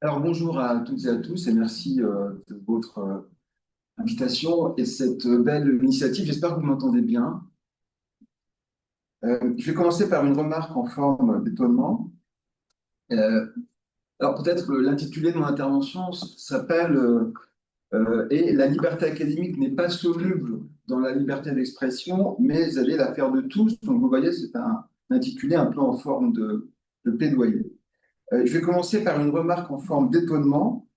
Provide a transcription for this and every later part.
Alors bonjour à toutes et à tous et merci de votre invitation et cette belle initiative. J'espère que vous m'entendez bien. Je vais commencer par une remarque en forme d'étonnement. Euh, alors peut-être l'intitulé de mon intervention s'appelle Et la liberté académique n'est pas soluble dans la liberté d'expression, mais elle est l'affaire de tous. Donc vous voyez, c'est un intitulé un peu en forme de plaidoyer. Je vais commencer par une remarque en forme d'étonnement.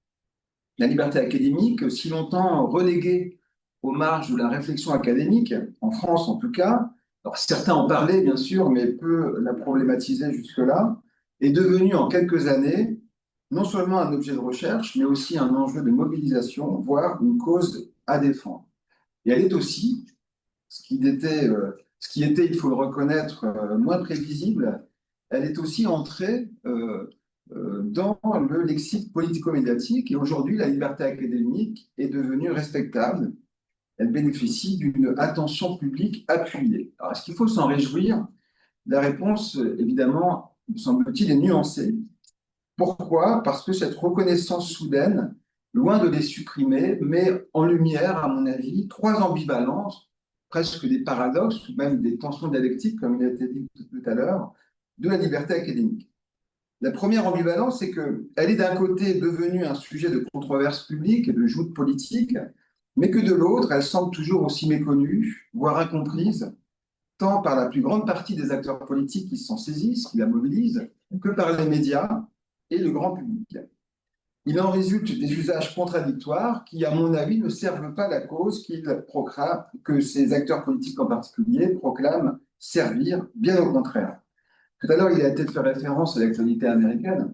La liberté académique, si longtemps reléguée aux marges de la réflexion académique, en France en tout cas, alors certains en parlaient bien sûr, mais peu la problématisaient jusque-là, est devenue en quelques années non seulement un objet de recherche, mais aussi un enjeu de mobilisation, voire une cause à défendre. Et elle est aussi, ce qui était, il faut le reconnaître, moins prévisible, elle est aussi entrée dans le lexique politico-médiatique. Et aujourd'hui, la liberté académique est devenue respectable. Elle bénéficie d'une attention publique appuyée. Alors, est-ce qu'il faut s'en réjouir? La réponse, évidemment, me semble-t-il, est nuancée. Pourquoi? Parce que cette reconnaissance soudaine, loin de les supprimer, met en lumière, à mon avis, trois ambivalences, presque des paradoxes ou même des tensions dialectiques, comme il a été dit tout à l'heure, de la liberté académique. La première ambivalence, c'est qu'elle est d'un côté devenue un sujet de controverse publique et de joute politique, mais que de l'autre, elle semble toujours aussi méconnue, voire incomprise, tant par la plus grande partie des acteurs politiques qui s'en saisissent, qui la mobilisent, que par les médias et le grand public. Il en résulte des usages contradictoires qui, à mon avis, ne servent pas la cause que ces acteurs politiques en particulier proclament servir, bien au contraire. Tout à l'heure, il a été fait référence à l'actualité américaine.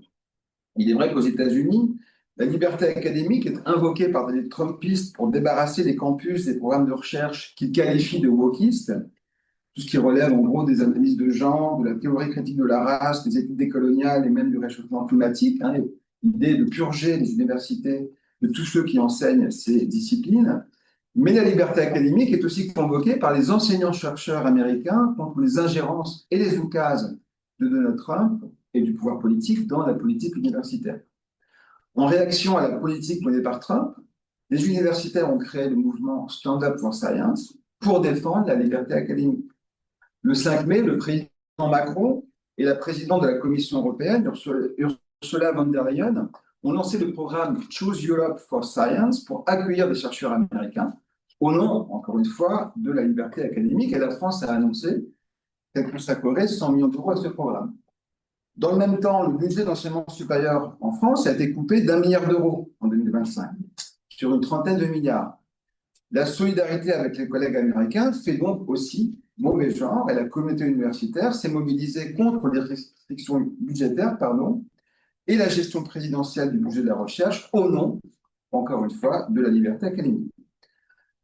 Il est vrai qu'aux États-Unis, la liberté académique est invoquée par des Trumpistes pour débarrasser les campus des programmes de recherche qu'ils qualifient de wokistes, tout ce qui relève en gros des analyses de genre, de la théorie critique de la race, des études décoloniales et même du réchauffement climatique. Hein, l'idée de purger les universités de tous ceux qui enseignent ces disciplines. Mais la liberté académique est aussi convoquée par les enseignants-chercheurs américains contre les ingérences et les oukases de Donald Trump et du pouvoir politique dans la politique universitaire. En réaction à la politique menée par Trump, les universitaires ont créé le mouvement Stand Up for Science pour défendre la liberté académique. Le 5 mai, le président Macron et la présidente de la Commission européenne, Ursula von der Leyen, ont lancé le programme Choose Europe for Science pour accueillir des chercheurs américains au nom, encore une fois, de la liberté académique. Et la France a annoncé qu'elle consacrerait 100 millions d'euros à ce programme. Dans le même temps, le budget d'enseignement supérieur en France a été coupé d'1 milliard d'euros en 2025, sur une trentaine de milliards. La solidarité avec les collègues américains fait donc aussi mauvais genre et la communauté universitaire s'est mobilisée contre les restrictions budgétaires et la gestion présidentielle du budget de la recherche au nom, encore une fois, de la liberté académique.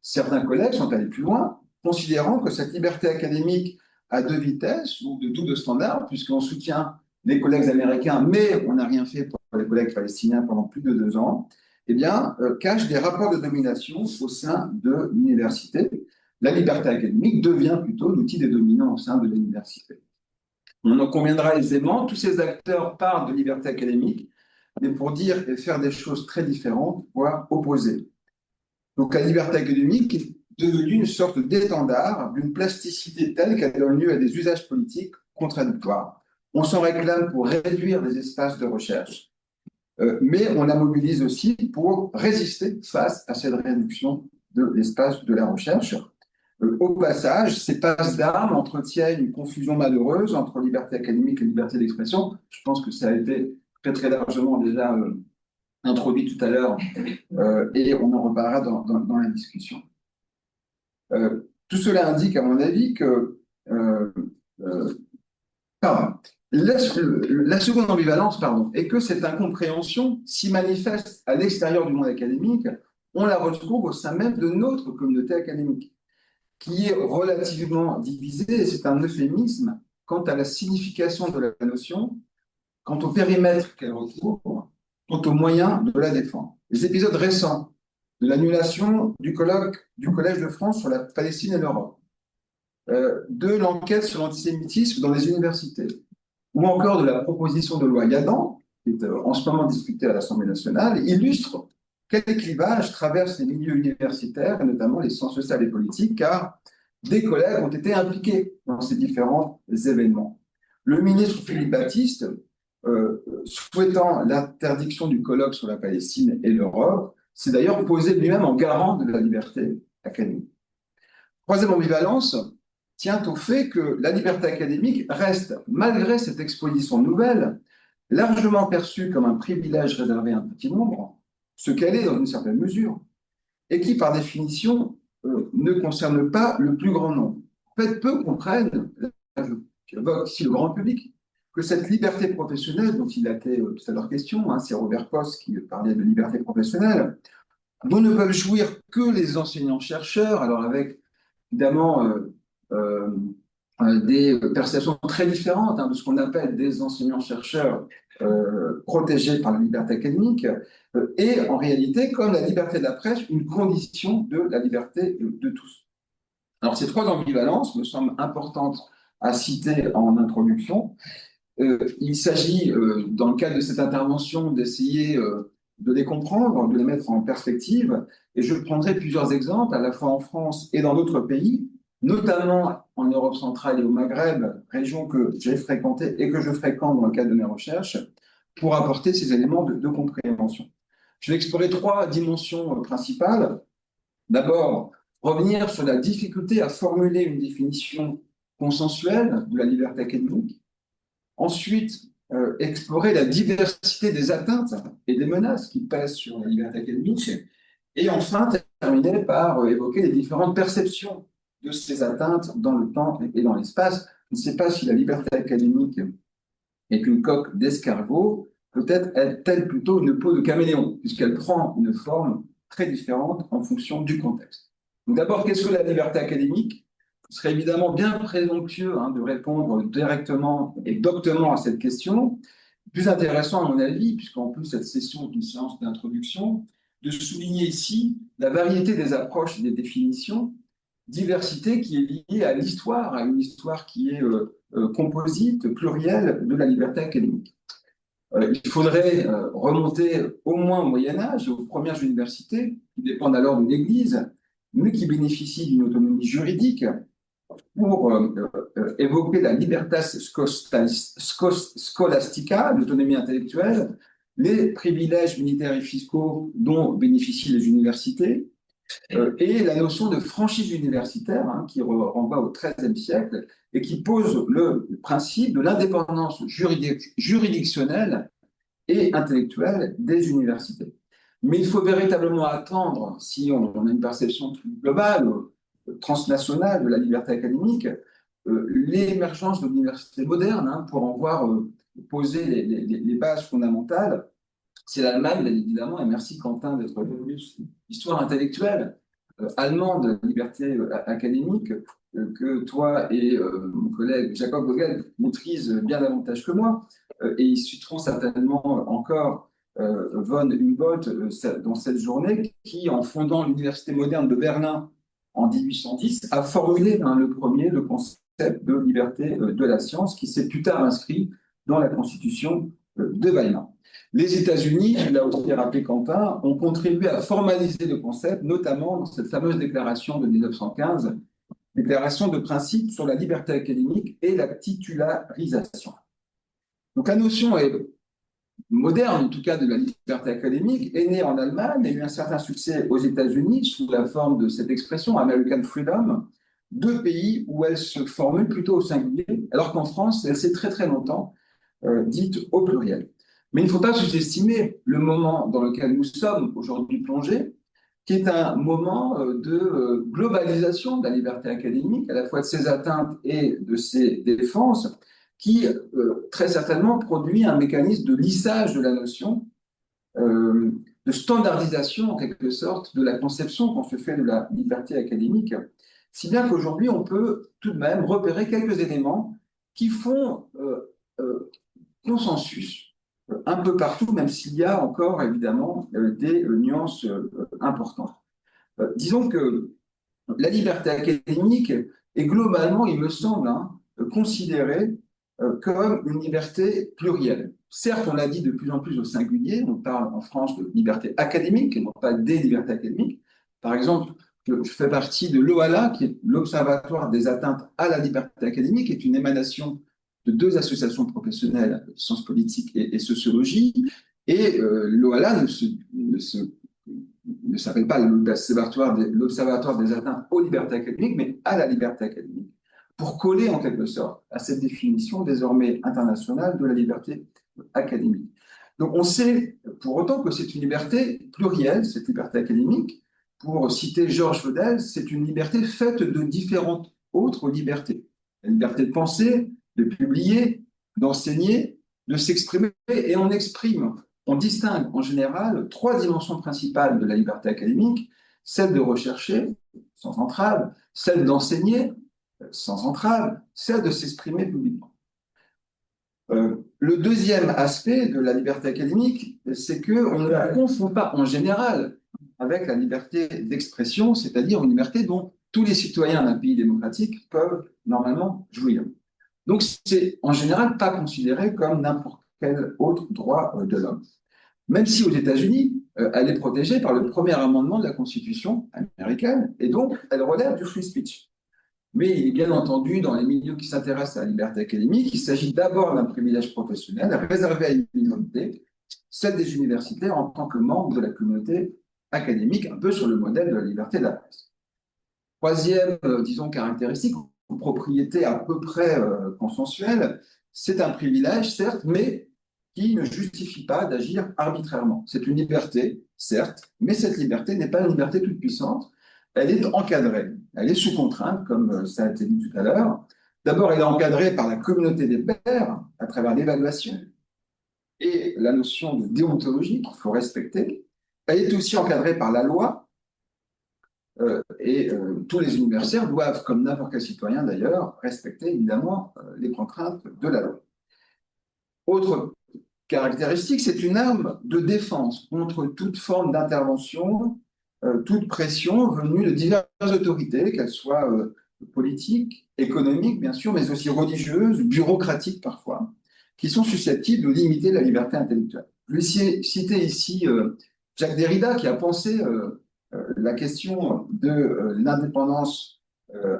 Certains collègues sont allés plus loin, considérant que cette liberté académique a deux vitesses ou de double standard, puisqu'on soutient les collègues américains, mais on n'a rien fait pour les collègues palestiniens pendant plus de 2 ans, eh bien, cache des rapports de domination au sein de l'université. La liberté académique devient plutôt l'outil des dominants au sein de l'université. On en conviendra aisément, tous ces acteurs parlent de liberté académique, mais pour dire et faire des choses très différentes, voire opposées. Donc la liberté académique est devenue une sorte d'étendard d'une plasticité telle qu'elle donne lieu à des usages politiques contradictoires. On s'en réclame pour réduire les espaces de recherche, mais on la mobilise aussi pour résister face à cette réduction de l'espace de la recherche. Au passage, ces passes d'armes entretiennent une confusion malheureuse entre liberté académique et liberté d'expression. Je pense que ça a été très très largement déjà introduit tout à l'heure et on en reparlera dans la discussion. Tout cela indique, à mon avis, que pardon, la seconde ambivalence est que cette incompréhension, si manifeste à l'extérieur du monde académique, on la retrouve au sein même de notre communauté académique, qui est relativement divisée, et c'est un euphémisme, quant à la signification de la notion, quant au périmètre qu'elle recouvre, quant aux moyens de la défendre. Les épisodes récents de l'annulation du colloque du Collège de France sur la Palestine et l'Europe, de l'enquête sur l'antisémitisme dans les universités, ou encore de la proposition de loi Yadan, qui est en ce moment discuté à l'Assemblée nationale, illustre quel clivage traverse les milieux universitaires, et notamment les sciences sociales et politiques, car des collègues ont été impliqués dans ces différents événements. Le ministre Philippe Baptiste, souhaitant l'interdiction du colloque sur la Palestine et l'Europe, s'est d'ailleurs posé lui-même en garant de la liberté académique. Troisième ambivalence tient au fait que la liberté académique reste, malgré cette exposition nouvelle, largement perçue comme un privilège réservé à un petit nombre, ce qu'elle est dans une certaine mesure, et qui, par définition, ne concerne pas le plus grand nombre. En fait, peu comprennent, j'évoque ici le grand public, que cette liberté professionnelle, dont il a été tout à l'heure question, hein, c'est Robert Post qui parlait de liberté professionnelle, dont ne peuvent jouir que les enseignants-chercheurs, alors avec évidemment euh, des perceptions très différentes hein, de ce qu'on appelle des enseignants-chercheurs protégés par la liberté académique, et en réalité, comme la liberté de la presse, une condition de la liberté de tous. Alors ces trois ambivalences me semblent importantes à citer en introduction. Il s'agit, dans le cadre de cette intervention, d'essayer de les comprendre, de les mettre en perspective. Et je prendrai plusieurs exemples, à la fois en France et dans d'autres pays, notamment en Europe centrale et au Maghreb, région que j'ai fréquentée et que je fréquente dans le cadre de mes recherches, pour apporter ces éléments de compréhension. Je vais explorer trois dimensions principales. D'abord, revenir sur la difficulté à formuler une définition consensuelle de la liberté académique. Ensuite, explorer la diversité des atteintes et des menaces qui pèsent sur la liberté académique. Et enfin, terminer par évoquer les différentes perceptions de ces atteintes dans le temps et dans l'espace. Je ne sais pas si la liberté académique est une coque d'escargot, peut-être est-elle plutôt une peau de caméléon, puisqu'elle prend une forme très différente en fonction du contexte. Donc d'abord, qu'est-ce que la liberté académique? Ce serait évidemment bien présomptueux hein, de répondre directement et doctement à cette question. Plus intéressant, à mon avis, puisqu'en plus cette session est une séance d'introduction, de souligner ici la variété des approches et des définitions, diversité qui est liée à l'histoire, à une histoire qui est composite, plurielle de la liberté académique. Il faudrait remonter au moins au Moyen-Âge, aux premières universités, qui dépendent alors de l'Église, mais qui bénéficient d'une autonomie juridique pour évoquer la libertas scholastica, l'autonomie intellectuelle, les privilèges militaires et fiscaux dont bénéficient les universités, et la notion de franchise universitaire, hein, qui renvoie au XIIIe siècle et qui pose le principe de l'indépendance juridictionnelle et intellectuelle des universités. Mais il faut véritablement attendre, si on a une perception plus globale, transnationale de la liberté académique, l'émergence de l'université moderne hein, pour en voir poser les bases fondamentales. C'est l'Allemagne, bien évidemment, et merci Quentin d'être revenu sur l'histoire intellectuelle allemande, liberté académique, que toi et mon collègue Jacob Vogel maîtrisent bien davantage que moi, et ils citeront certainement encore von Humboldt dans cette journée, qui, en fondant l'Université moderne de Berlin en 1810, a formulé hein, le concept de liberté de la science, qui s'est plus tard inscrit dans la Constitution de Weimar. Les États-Unis, je l'ai aussi rappelé Quentin, ont contribué à formaliser le concept, notamment dans cette fameuse déclaration de 1915, déclaration de principe sur la liberté académique et la titularisation. Donc la notion est moderne, en tout cas de la liberté académique, est née en Allemagne et a eu un certain succès aux États-Unis sous la forme de cette expression American Freedom, deux pays où elle se formule plutôt au singulier, alors qu'en France, elle s'est très très longtemps dite au pluriel. Mais il ne faut pas sous-estimer le moment dans lequel nous sommes aujourd'hui plongés, qui est un moment de globalisation de la liberté académique, à la fois de ses atteintes et de ses défenses, qui très certainement produit un mécanisme de lissage de la notion, de standardisation en quelque sorte de la conception qu'on se fait de la liberté académique, si bien qu'aujourd'hui on peut tout de même repérer quelques éléments qui font consensus un peu partout, même s'il y a encore évidemment des nuances importantes. Disons que la liberté académique est globalement, il me semble, hein, considérée comme une liberté plurielle. Certes, on l'a dit de plus en plus au singulier, on parle en France de liberté académique et non pas des libertés académiques. Par exemple, je fais partie de l'OALA, qui est l'Observatoire des atteintes à la liberté académique, qui est une émanation de deux associations professionnelles, sciences politiques et sociologie. Et l'OALA ne s'appelle pas l'Observatoire des atteintes aux libertés académiques, mais à la liberté académique, pour coller en quelque sorte à cette définition désormais internationale de la liberté académique. Donc on sait pour autant que c'est une liberté plurielle, cette liberté académique. Pour citer Georges Vedel, c'est une liberté faite de différentes autres libertés. La liberté de penser, de publier, d'enseigner, de s'exprimer, et on distingue en général trois dimensions principales de la liberté académique, celle de rechercher, sans entrave, celle d'enseigner, sans entrave, celle de s'exprimer publiquement. Le deuxième aspect de la liberté académique, c'est qu'on ne la confond pas en général avec la liberté d'expression, c'est-à-dire une liberté dont tous les citoyens d'un pays démocratique peuvent normalement jouir. Donc, c'est en général pas considéré comme n'importe quel autre droit de l'homme. Même si aux États-Unis, elle est protégée par le premier amendement de la Constitution américaine, et donc elle relève du free speech. Mais il est bien entendu, dans les milieux qui s'intéressent à la liberté académique, il s'agit d'abord d'un privilège professionnel réservé à une minorité, celle des universitaires en tant que membres de la communauté académique, un peu sur le modèle de la liberté de la presse. Troisième, disons, caractéristique, ou propriété à peu près consensuelle, c'est un privilège, certes, mais qui ne justifie pas d'agir arbitrairement. C'est une liberté, certes, mais cette liberté n'est pas une liberté toute puissante. Elle est encadrée, elle est sous contrainte, comme ça a été dit tout à l'heure. D'abord, elle est encadrée par la communauté des pairs, à travers l'évaluation et la notion de déontologie qu'il faut respecter. Elle est aussi encadrée par la loi, tous les universitaires doivent, comme n'importe quel citoyen d'ailleurs, respecter évidemment les contraintes de la loi. Autre caractéristique, c'est une arme de défense contre toute forme d'intervention, toute pression venue de diverses autorités, qu'elles soient politiques, économiques bien sûr, mais aussi religieuses, bureaucratiques parfois, qui sont susceptibles de limiter la liberté intellectuelle. Je vais citer ici Jacques Derrida qui a pensé la question de l'indépendance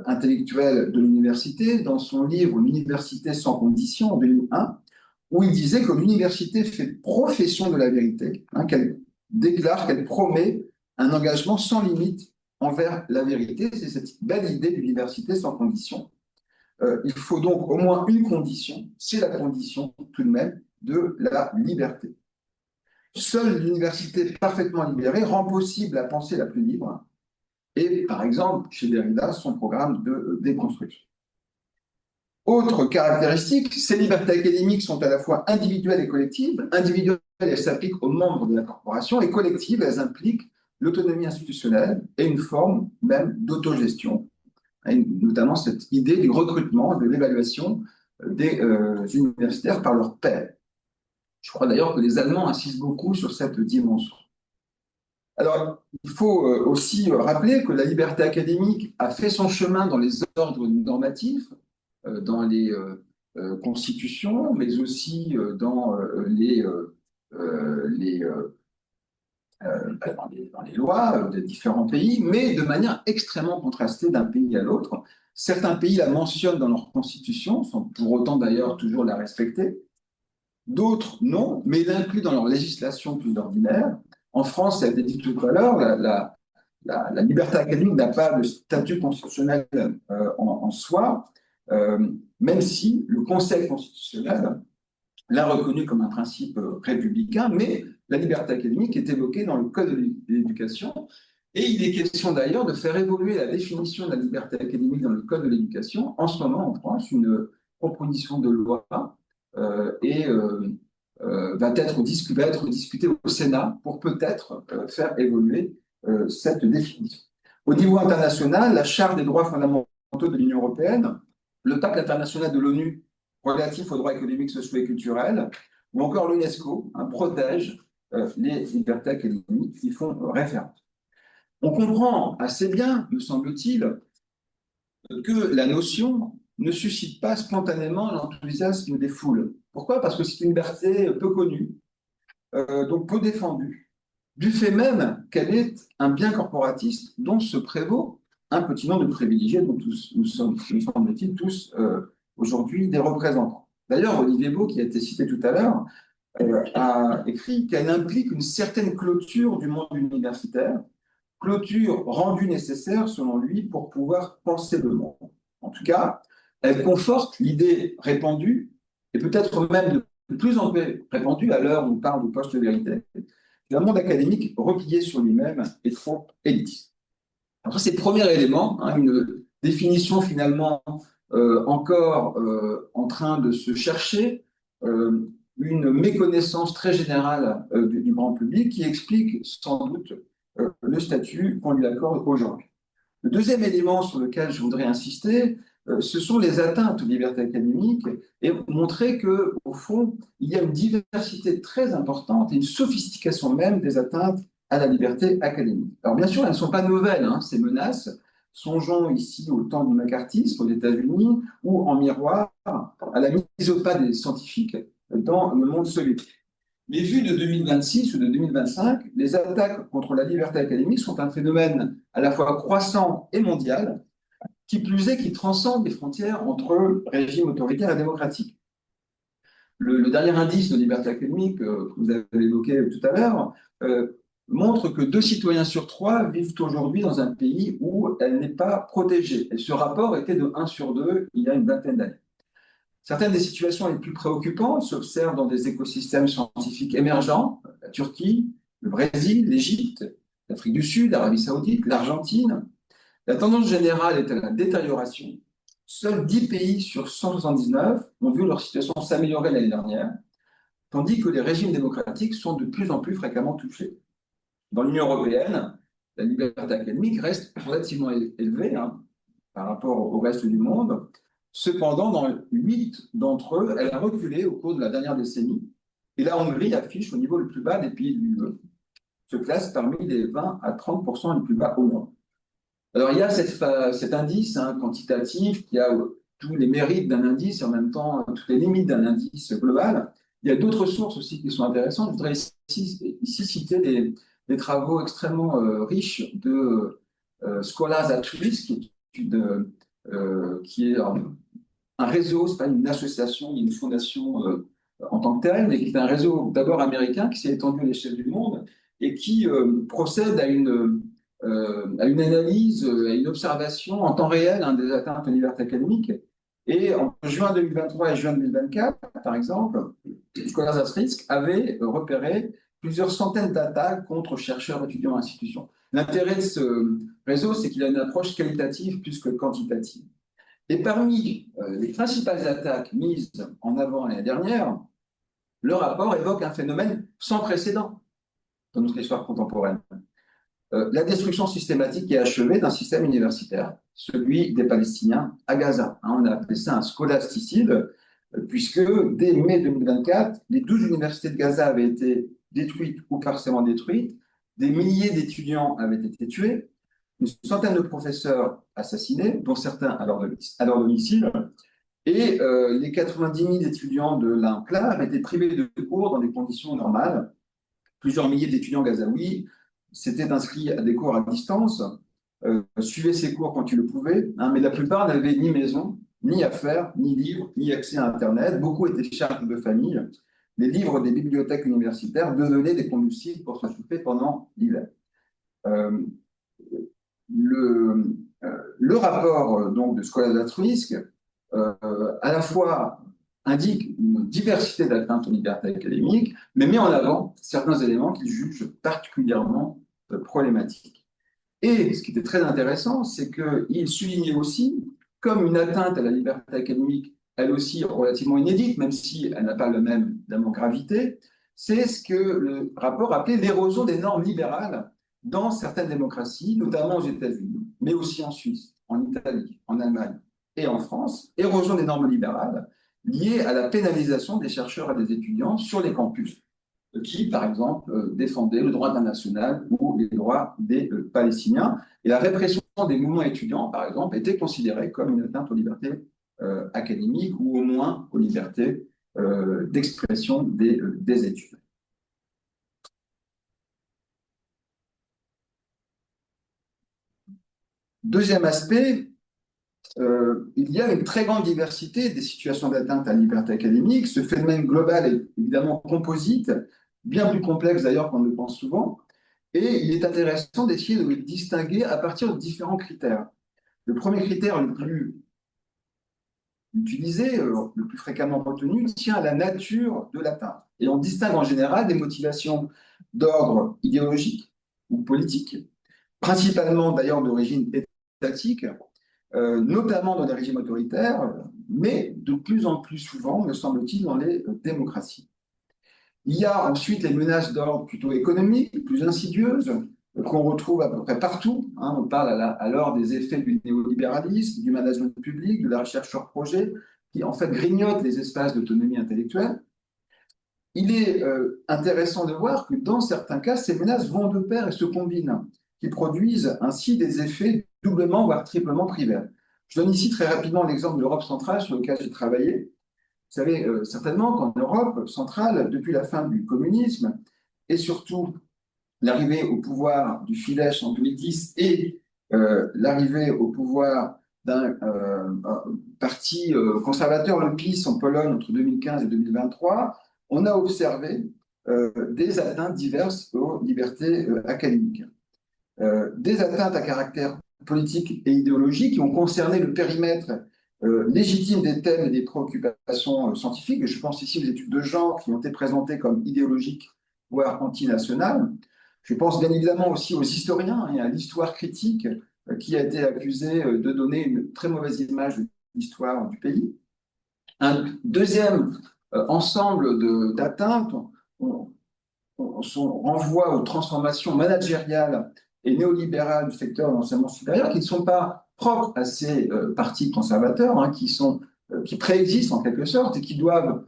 intellectuelle de l'université dans son livre L'université sans condition en 2001, où il disait que l'université fait profession de la vérité, qu'elle déclare, qu'elle promet un engagement sans limite envers la vérité. C'est cette belle idée d'université sans condition. Il faut donc au moins une condition, c'est la condition tout de même de la liberté. Seule l'université parfaitement libérée rend possible la pensée la plus libre et, par exemple, chez Derrida, son programme de déconstruction. Autre caractéristique, ces libertés académiques sont à la fois individuelles et collectives. Individuelles, elles s'appliquent aux membres de la corporation et collectives, elles impliquent l'autonomie institutionnelle et une forme même d'autogestion, notamment cette idée du recrutement, de l'évaluation des universitaires par leurs pairs. Je crois d'ailleurs que les Allemands insistent beaucoup sur cette dimension. Alors, il faut aussi rappeler que la liberté académique a fait son chemin dans les ordres normatifs, dans les constitutions, mais aussi dans dans les lois des différents pays, mais de manière extrêmement contrastée d'un pays à l'autre. Certains pays la mentionnent dans leur constitution, sans pour autant d'ailleurs toujours la respecter. D'autres, non, mais l'incluent dans leur législation plus ordinaire. En France, ça a été dit tout à l'heure, la liberté académique n'a pas de statut constitutionnel en soi, même si le Conseil constitutionnel l'a reconnu comme un principe républicain, mais la liberté académique est évoquée dans le Code de l'éducation. Et il est question d'ailleurs de faire évoluer la définition de la liberté académique dans le Code de l'éducation. En ce moment, en France, une proposition de loi va être discutée au Sénat pour peut-être faire évoluer cette définition. Au niveau international, la Charte des droits fondamentaux de l'Union européenne, le pacte international de l'ONU relatif aux droits économiques, sociaux et culturels, ou encore l'UNESCO protègent les libertés académiques qui font référence. On comprend assez bien, me semble-t-il, que la notion ne suscite pas spontanément l'enthousiasme des foules. Pourquoi? Parce que c'est une liberté peu connue, donc peu défendue, du fait même qu'elle est un bien corporatiste dont se prévaut un petit nombre de privilégiés dont nous sommes, nous semble-t-il, tous aujourd'hui des représentants. D'ailleurs, Olivier Beau, qui a été cité tout à l'heure, a écrit qu'elle implique une certaine clôture du monde universitaire, clôture rendue nécessaire, selon lui, pour pouvoir penser le monde. En tout cas, elle conforte l'idée répandue, et peut-être même de plus en plus répandue à l'heure où on parle de post-vérité, d'un monde académique replié sur lui-même et trop élitiste. Alors, c'est le premier élément, hein, une définition finalement encore en train de se chercher, une méconnaissance très générale du grand public qui explique sans doute le statut qu'on lui accorde aujourd'hui. Le deuxième élément sur lequel je voudrais insister, ce sont les atteintes aux libertés académiques et montrer que, au fond, il y a une diversité très importante et une sophistication même des atteintes à la liberté académique. Alors, bien sûr, elles ne sont pas nouvelles, hein, ces menaces. Songeons ici au temps du macartisme aux États-Unis ou en miroir à la mise au pas des scientifiques dans le monde soviétique. Mais vues de 2026 ou de 2025, les attaques contre la liberté académique sont un phénomène à la fois croissant et mondial, qui plus est, qui transcende les frontières entre régimes autoritaires et démocratiques. Le dernier indice de liberté académique que vous avez évoqué tout à l'heure montre que 2 citoyens sur 3 vivent aujourd'hui dans un pays où elle n'est pas protégée. Et ce rapport était de 1 sur 2 il y a une vingtaine d'années. Certaines des situations les plus préoccupantes s'observent dans des écosystèmes scientifiques émergents, la Turquie, le Brésil, l'Égypte, l'Afrique du Sud, l'Arabie Saoudite, l'Argentine. La tendance générale est à la détérioration. Seuls 10 pays sur 179 ont vu leur situation s'améliorer l'année dernière, tandis que les régimes démocratiques sont de plus en plus fréquemment touchés. Dans l'Union européenne, la liberté académique reste relativement élevée, hein, par rapport au reste du monde. Cependant, dans 8 d'entre eux, elle a reculé au cours de la dernière décennie. Et la Hongrie affiche au niveau le plus bas des pays de l'UE, se classe parmi les 20 à 30% les plus bas au monde. Alors, il y a cet indice hein, quantitatif qui a tous les mérites d'un indice et en même temps toutes les limites d'un indice global. Il y a d'autres sources aussi qui sont intéressantes. Je voudrais ici citer des travaux extrêmement riches de Scholars at Risk, qui est un réseau, ce n'est pas une association, une fondation en tant que telle, mais qui est un réseau d'abord américain qui s'est étendu à l'échelle du monde et qui procède à une analyse, à une observation en temps réel hein, des atteintes aux libertés académiques. Et en juin 2023 et juin 2024, par exemple, Scholars at Risk avait repéré plusieurs centaines d'attaques contre chercheurs, étudiants et institutions. L'intérêt de ce réseau, c'est qu'il a une approche qualitative plus que quantitative. Et parmi les principales attaques mises en avant l'année dernière, le rapport évoque un phénomène sans précédent dans notre histoire contemporaine. La destruction systématique et achevée d'un système universitaire, celui des Palestiniens à Gaza. On a appelé ça un scolasticide, puisque dès mai 2024, les 12 universités de Gaza avaient été détruites ou partiellement détruites, des milliers d'étudiants avaient été tués, une centaine de professeurs assassinés, dont certains à leur domicile, et les 90 000 étudiants de l'enclave étaient privés de cours dans des conditions normales. Plusieurs milliers d'étudiants gazaouis s'étaient inscrits à des cours à distance, suivaient ces cours quand ils le pouvaient, hein, mais la plupart n'avaient ni maison, ni affaires, ni livres, ni accès à Internet. Beaucoup étaient charges de famille. Les livres des bibliothèques universitaires devenaient des combustibles pour se chauffer pendant l'hiver. Le rapport donc, de Scholars at Risk, à la fois indique une diversité d'atteintes aux libertés académiques, mais met en avant certains éléments qu'il juge particulièrement problématiques. Et ce qui était très intéressant, c'est qu'il soulignait aussi, comme une atteinte à la liberté académique, elle aussi relativement inédite, même si elle n'a pas la même gravité, c'est ce que le rapport appelait l'érosion des normes libérales dans certaines démocraties, notamment aux États-Unis, mais aussi en Suisse, en Italie, en Allemagne et en France, érosion des normes libérales liées à la pénalisation des chercheurs et des étudiants sur les campus, qui, par exemple, défendaient le droit international ou les droits des Palestiniens. Et la répression des mouvements étudiants, par exemple, était considérée comme une atteinte aux libertés académiques ou au moins aux libertés d'expression des études. Deuxième aspect, il y a une très grande diversité des situations d'atteinte à la liberté académique. Ce phénomène global est évidemment composite, bien plus complexe d'ailleurs qu'on ne le pense souvent, et il est intéressant d'essayer de le distinguer à partir de différents critères. Le premier critère le plus utilisé, le plus fréquemment retenu, tient à la nature de l'atteinte. Et on distingue en général des motivations d'ordre idéologique ou politique, principalement d'ailleurs d'origine étatique, notamment dans les régimes autoritaires, mais de plus en plus souvent, me semble-t-il, dans les démocraties. Il y a ensuite les menaces d'ordre plutôt économique, plus insidieuses, qu'on retrouve à peu près partout. Hein. On parle alors des effets du néolibéralisme, du management public, de la recherche sur projet, qui en fait grignotent les espaces d'autonomie intellectuelle. Il est intéressant de voir que dans certains cas, ces menaces vont de pair et se combinent, qui produisent ainsi des effets doublement, voire triplement privés. Je donne ici très rapidement l'exemple de l'Europe centrale sur lequel j'ai travaillé. Vous savez certainement qu'en Europe centrale, depuis la fin du communisme et surtout l'arrivée au pouvoir du Fidesz en 2010 et l'arrivée au pouvoir d'un parti conservateur, le PiS, en Pologne entre 2015 et 2023, on a observé des atteintes diverses aux libertés académiques. Des atteintes à caractère politique et idéologique qui ont concerné le périmètre légitime des thèmes et des préoccupations scientifiques. Je pense ici aux études de genre qui ont été présentées comme idéologiques, voire antinationales. Je pense bien évidemment aussi aux historiens et à l'histoire critique qui a été accusée de donner une très mauvaise image de l'histoire du pays. Un deuxième ensemble d'atteintes, on renvoie aux transformations managériales et néolibérales du secteur de l'enseignement supérieur qui ne sont pas propres à ces partis conservateurs, hein, qui préexistent en quelque sorte et qui doivent,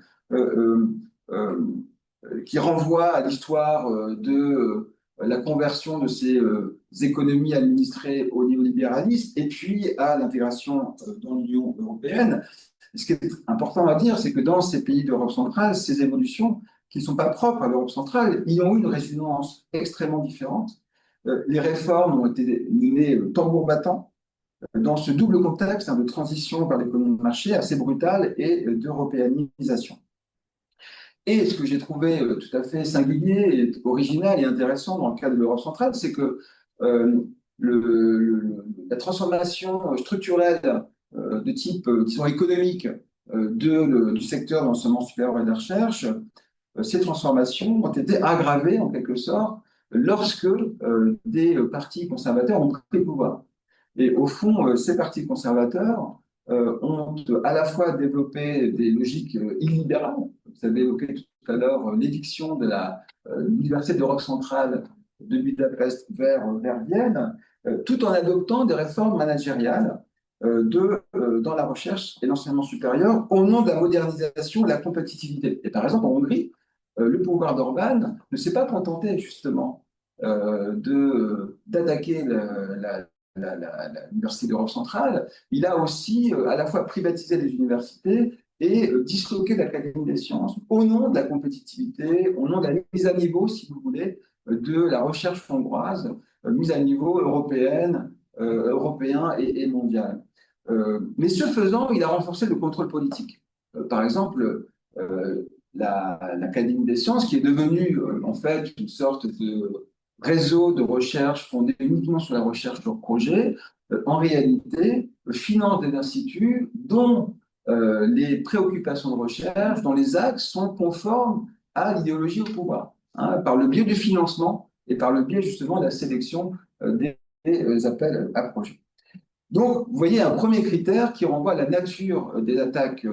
qui renvoient à l'histoire de la conversion de ces économies administrées au néolibéralisme et puis à l'intégration dans l'Union européenne. Ce qui est important à dire, c'est que dans ces pays d'Europe centrale, ces évolutions qui ne sont pas propres à l'Europe centrale, y ont eu une résonance extrêmement différente. Les réformes ont été menées tambour battant dans ce double contexte de transition vers l'économie de marché assez brutale et d'européanisation. Et ce que j'ai trouvé tout à fait singulier, et original et intéressant dans le cas de l'Europe centrale, c'est que la transformation structurelle de type, disons, économique du secteur de l'enseignement supérieur et de la recherche, ces transformations ont été aggravées en quelque sorte lorsque des partis conservateurs ont pris le pouvoir. Et au fond, ces partis conservateurs ont à la fois développé des logiques illibérales. Vous avez évoqué tout à l'heure l'éviction de l'Université d'Europe centrale de Budapest vers Vienne, tout en adoptant des réformes managériales dans la recherche et l'enseignement supérieur au nom de la modernisation et de la compétitivité. Et par exemple, en Hongrie, le pouvoir d'Orban ne s'est pas contenté justement d'attaquer l'Université d'Europe centrale. Il a aussi à la fois privatisé les universités et disloqué l'Académie des sciences au nom de la compétitivité, au nom de la mise à niveau, si vous voulez, de la recherche hongroise, mise à niveau européen et mondial. Mais ce faisant, il a renforcé le contrôle politique. Par exemple, l'Académie des sciences, qui est devenue en fait une sorte de réseau de recherche fondé uniquement sur la recherche sur projet, en réalité finance des instituts dont les préoccupations de recherche, dont les axes sont conformes à l'idéologie au pouvoir, hein, par le biais du financement et par le biais justement de la sélection des appels à projets. Donc, vous voyez un premier critère qui renvoie à la nature des attaques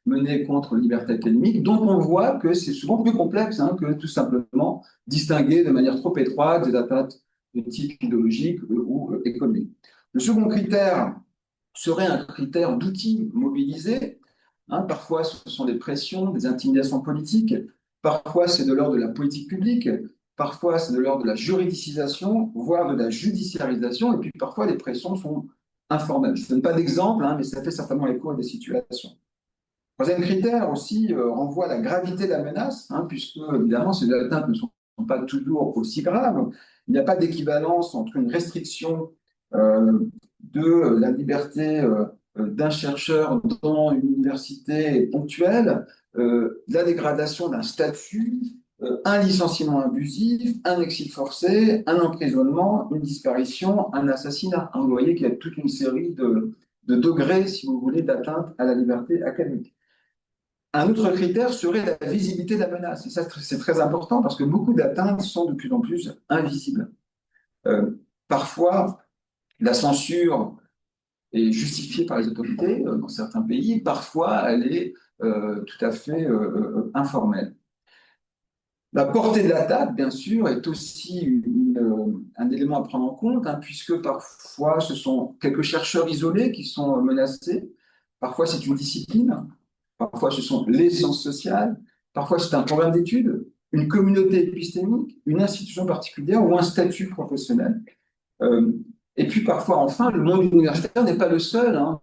menées contre la liberté académique, dont on voit que c'est souvent plus complexe hein, que tout simplement distinguer de manière trop étroite des attaques de type idéologique ou économique. Le second critère serait un critère d'outils mobilisés. Hein, parfois, ce sont des pressions, des intimidations politiques. Parfois, c'est de l'ordre de la politique publique. Parfois, c'est de l'ordre de la juridicisation, voire de la judiciarisation. Et puis, parfois, les pressions sont informel. Je ne donne pas d'exemple, hein, mais ça fait certainement écho à des situations. Troisième critère aussi renvoie à la gravité de la menace, hein, puisque évidemment ces atteintes ne sont pas toujours aussi graves. Il n'y a pas d'équivalence entre une restriction euh, de la liberté d'un chercheur dans une université ponctuelle, la dégradation d'un statut, un licenciement abusif, un exil forcé, un emprisonnement, une disparition, un assassinat. Hein, vous voyez qu'il y a toute une série de degrés, si vous voulez, d'atteinte à la liberté académique. Un autre critère serait la visibilité de la menace. Et ça, c'est très important parce que beaucoup d'atteintes sont de plus en plus invisibles. Parfois, la censure est justifiée par les autorités dans certains pays. Parfois, elle est tout à fait informelle. La portée de l'attaque, bien sûr, est aussi un élément à prendre en compte, hein, puisque parfois, ce sont quelques chercheurs isolés qui sont menacés. Parfois, c'est une discipline. Parfois, ce sont les sciences sociales. Parfois, c'est un programme d'études, une communauté épistémique, une institution particulière ou un statut professionnel. Euh, et puis, parfois, enfin, le monde universitaire n'est pas le seul, hein,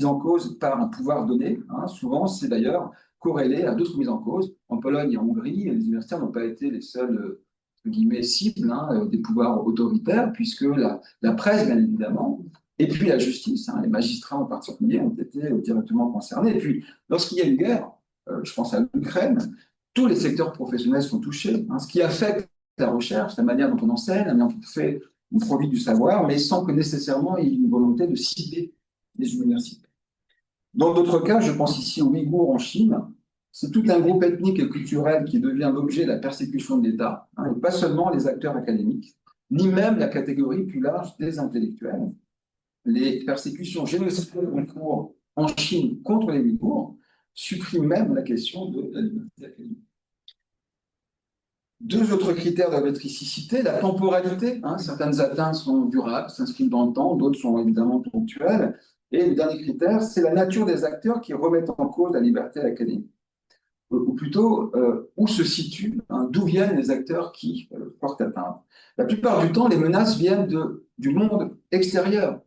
mis en cause par un pouvoir donné. Hein. Souvent, c'est d'ailleurs corrélé à d'autres mises en cause. En Pologne et en Hongrie, les universitaires n'ont pas été les seuls guillemets, cibles hein, des pouvoirs autoritaires, puisque la presse, bien évidemment, et puis la justice, hein, les magistrats en particulier, ont été directement concernés. Et puis, lorsqu'il y a une guerre, je pense à l'Ukraine, tous les secteurs professionnels sont touchés, hein, ce qui affecte la recherche, la manière dont on enseigne, la manière dont on fait, on produit du savoir, mais sans que nécessairement il y ait une volonté de cibler les universités. Dans d'autres cas, je pense ici aux Ouïghours en Chine, c'est tout un groupe ethnique et culturel qui devient l'objet de la persécution de l'État, hein, et pas seulement les acteurs académiques, ni même la catégorie plus large des intellectuels. Les persécutions génocidaires en cours en Chine contre les Ouïghours suppriment même la question de la liberté académique. Deux autres critères doivent être ici cités. La temporalité, hein, certaines atteintes sont durables, s'inscrivent dans le temps, d'autres sont évidemment ponctuelles. Et le dernier critère, c'est la nature des acteurs qui remettent en cause la liberté académique. Ou plutôt, où se situent, hein, d'où viennent les acteurs qui portent atteinte. La plupart du temps, les menaces viennent du monde extérieur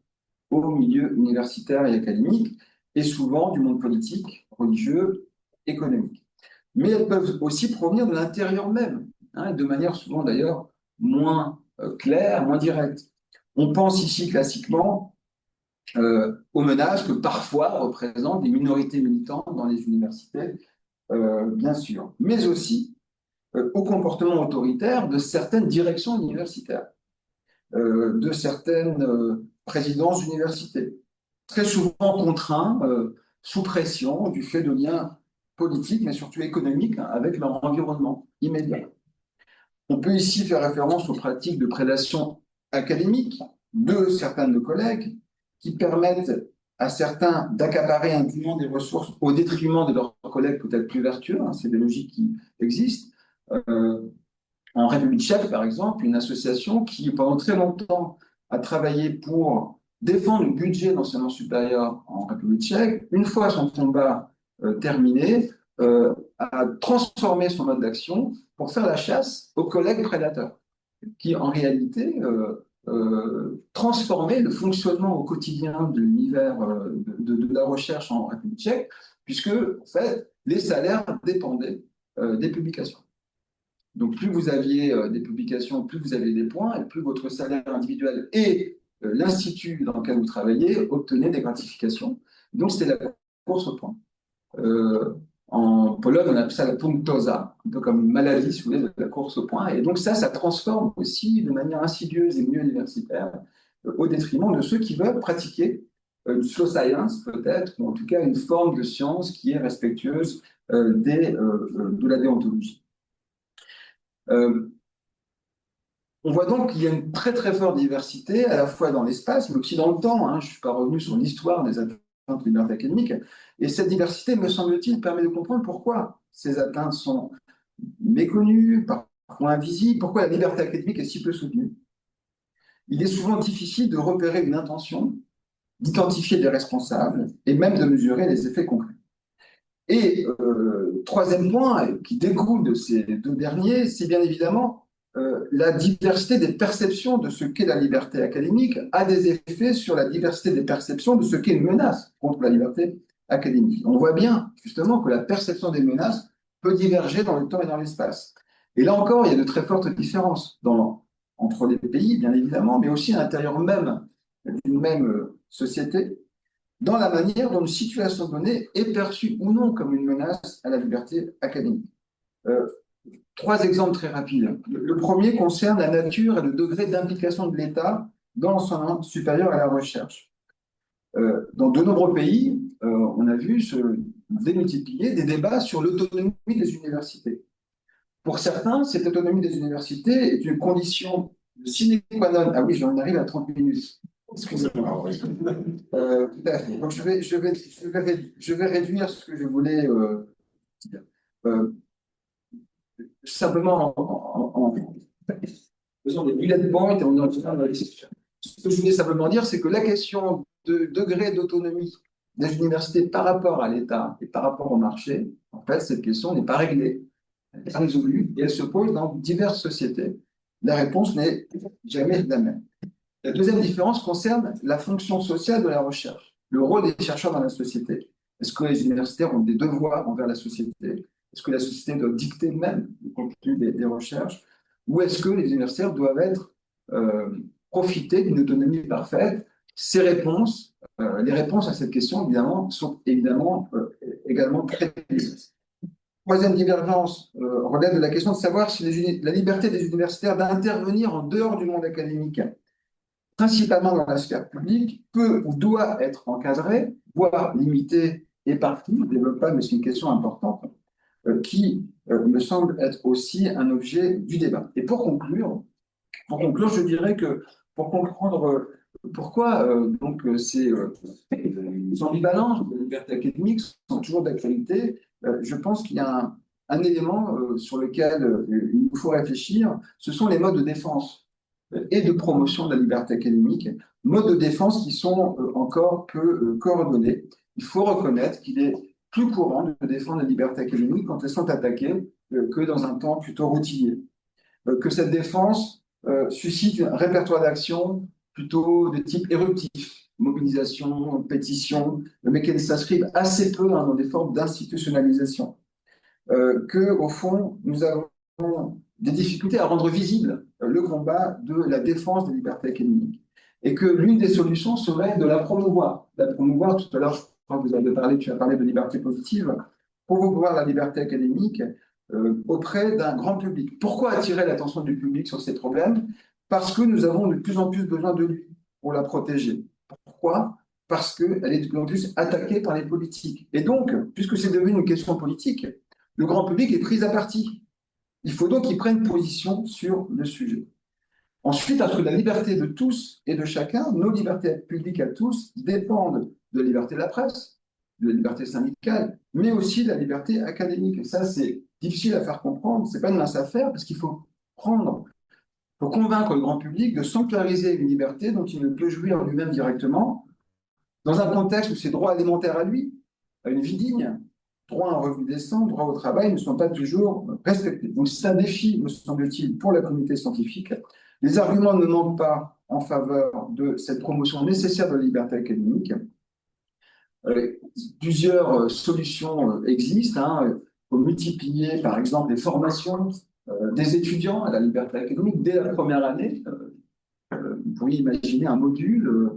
au milieu universitaire et académique, et souvent du monde politique, religieux, économique. Mais elles peuvent aussi provenir de l'intérieur même, hein, de manière souvent d'ailleurs moins claire, moins directe. On pense ici classiquement aux menaces que parfois représentent des minorités militantes dans les universités, bien sûr, mais aussi au comportement autoritaire de certaines directions universitaires, de certaines présidences d'universités, très souvent contraints, sous pression, du fait de liens politiques, mais surtout économiques, hein, avec leur environnement immédiat. On peut ici faire référence aux pratiques de prédation académique de certains de nos collègues qui permettent à certains d'accaparer indûment des ressources au détriment de leurs collègues peut-être plus vertueux. Hein, c'est des logiques qui existent. En République tchèque, par exemple, une association qui, pendant très longtemps, a travaillé pour défendre le budget d'enseignement supérieur en République tchèque, une fois son combat terminé, a transformé son mode d'action pour faire la chasse aux collègues prédateurs, qui en réalité transformaient le fonctionnement au quotidien de l'univers de la recherche en République tchèque, puisque en fait, les salaires dépendaient des publications. Donc, plus vous aviez des publications, plus vous aviez des points, et plus votre salaire individuel et l'institut dans lequel vous travaillez obtenaient des gratifications. Donc, c'était la course au point. En Pologne, on appelle ça la punktoza, un peu comme une maladie, si vous voulez, de la course au point. Et donc, ça transforme aussi de manière insidieuse et mieux universitaire au détriment de ceux qui veulent pratiquer une slow science, peut-être, ou en tout cas une forme de science qui est respectueuse de la déontologie. On voit donc qu'il y a une très très forte diversité, à la fois dans l'espace, mais aussi dans le temps. Hein. Je ne suis pas revenu sur l'histoire des atteintes de liberté académique. Et cette diversité, me semble-t-il, permet de comprendre pourquoi ces atteintes sont méconnues, parfois invisibles, pourquoi la liberté académique est si peu soutenue. Il est souvent difficile de repérer une intention, d'identifier des responsables et même de mesurer les effets concrets. Et troisième point, qui découle de ces deux derniers, c'est bien évidemment la diversité des perceptions de ce qu'est la liberté académique a des effets sur la diversité des perceptions de ce qu'est une menace contre la liberté académique. On voit bien, justement, que la perception des menaces peut diverger dans le temps et dans l'espace. Et là encore, il y a de très fortes différences entre les pays, bien évidemment, mais aussi à l'intérieur même d'une même société, dans la manière dont une situation donnée est perçue ou non comme une menace à la liberté académique. Euh, Trois exemples très rapides. Le premier concerne la nature et le degré d'implication de l'État dans l'enseignement supérieur à la recherche. Dans de nombreux pays, on a vu se démultiplier des débats sur l'autonomie des universités. Pour certains, cette autonomie des universités est une condition sine qua non. Ah oui, j'en arrive à 30 minutes. Excusez-moi. Tout à fait. Donc, je vais réduire ce que je voulais dire. Simplement en faisant des bullet points et en entrant dans les discussions. Ce que je voulais simplement dire, c'est que la question de degré d'autonomie des universités par rapport à l'État et par rapport au marché, en fait, cette question n'est pas réglée, elle n'est pas résolue et elle se pose dans diverses sociétés. La réponse n'est jamais la même. La deuxième différence concerne la fonction sociale de la recherche, le rôle des chercheurs dans la société. Est-ce que les universitaires ont des devoirs envers la société? Est-ce que la société doit dicter même le contenu des recherches? Ou est-ce que les universitaires doivent profiter d'une autonomie parfaite? Ces réponses, les réponses à cette question, évidemment, sont également très diverses. Troisième divergence relève de la question de savoir si la liberté des universitaires d'intervenir en dehors du monde académique, principalement dans la sphère publique, peut ou doit être encadrée, voire limitée et partie. Je ne développe pas, mais c'est une question importante qui me semble être aussi un objet du débat. Et pour conclure, je dirais que pour comprendre pourquoi ces ambivalences de la liberté académique sont toujours d'actualité, je pense qu'il y a un élément sur lequel il nous faut réfléchir, ce sont les modes de défense et de promotion de la liberté académique, modes de défense qui sont encore peu coordonnés. Il faut reconnaître qu'il est plus courant de défendre la liberté académique quand elles sont attaquées que dans un temps plutôt routinier. Que cette défense suscite un répertoire d'action plutôt de type éruptif, mobilisation, pétition, mais qu'elle s'inscrivent assez peu dans des formes d'institutionnalisation. Qu'au fond, nous avons des difficultés à rendre visible le combat de la défense des libertés académiques. Et que l'une des solutions serait de la promouvoir. La promouvoir, tout à l'heure, je crois que tu as parlé de liberté positive, promouvoir la liberté académique auprès d'un grand public. Pourquoi attirer l'attention du public sur ces problèmes? Parce que nous avons de plus en plus besoin de lui pour la protéger. Pourquoi? Parce qu'elle est de plus en plus attaquée par les politiques. Et donc, puisque c'est devenu une question politique, le grand public est pris à partie. Il faut donc qu'il prenne position sur le sujet. Ensuite, parce que la liberté de tous et de chacun, nos libertés publiques à tous, dépendent de la liberté de la presse, de la liberté syndicale, mais aussi de la liberté académique. Et ça, c'est difficile à faire comprendre, ce n'est pas une mince affaire, parce qu'il faut convaincre le grand public de sanctuariser une liberté dont il ne peut jouir lui-même directement, dans un contexte où ses droits alimentaires à lui, à une vie digne, droit à un revenu décent, droit au travail, ne sont pas toujours respectés. Donc c'est un défi, me semble-t-il, pour la communauté scientifique. Les arguments ne manquent pas en faveur de cette promotion nécessaire de la liberté académique. Plusieurs solutions existent. Il faut multiplier, par exemple, les formations des étudiants à la liberté académique dès la première année. Vous pourriez imaginer un module,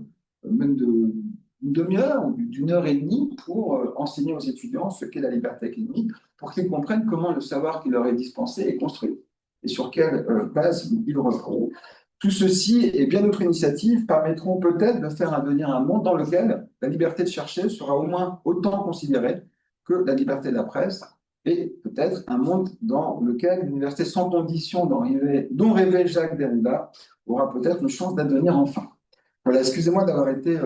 même d'une demi-heure ou d'une heure et demie pour enseigner aux étudiants ce qu'est la liberté académique, pour qu'ils comprennent comment le savoir qui leur est dispensé est construit et sur quelle base il repose. Tout ceci et bien d'autres initiatives permettront peut-être de faire advenir un monde dans lequel la liberté de chercher sera au moins autant considérée que la liberté de la presse, et peut-être un monde dans lequel l'université sans condition dont rêvait Jacques Derrida aura peut-être une chance d'advenir enfin. Voilà, excusez-moi d'avoir été